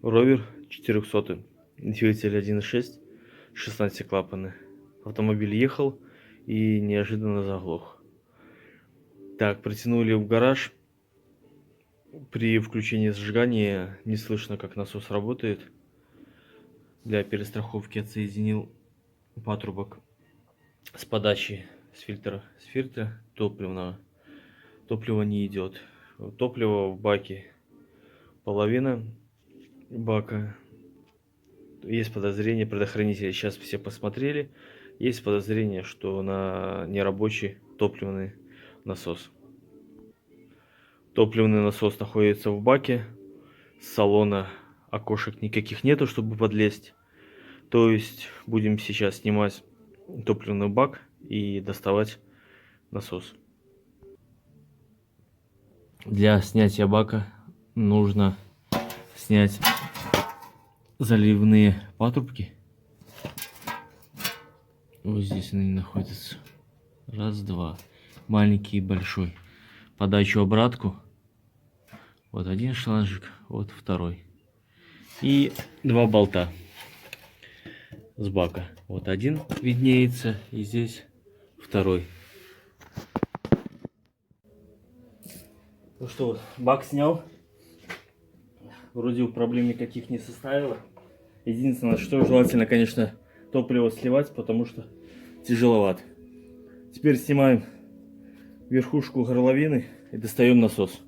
Ровер 400, двигатель 1.6, 16 клапаны. Автомобиль ехал и неожиданно заглох. Так, притянули в гараж. При включении зажигания не слышно, как насос работает. Для перестраховки отсоединил патрубок с подачи с фильтра топливного. Топливо не идет. Топливо в баке половина бака. Есть подозрение, предохранители сейчас все посмотрели. Есть подозрение, что на нерабочий топливный насос. Топливный насос находится в баке. С салона окошек никаких нету, чтобы подлезть. То есть будем сейчас снимать топливный бак и доставать насос. Для снятия бака нужно снять заливные патрубки. Вот здесь они находятся. Раз, два. Маленький и большой. Подачу обратку. Вот один шланжик, вот второй. И два болта с бака. Вот один виднеется, и здесь второй. Ну что, вот, бак снял. Вроде проблем никаких не составило. Единственное, что желательно, конечно, топливо сливать, потому что тяжеловато. Теперь снимаем верхушку горловины и достаем насос.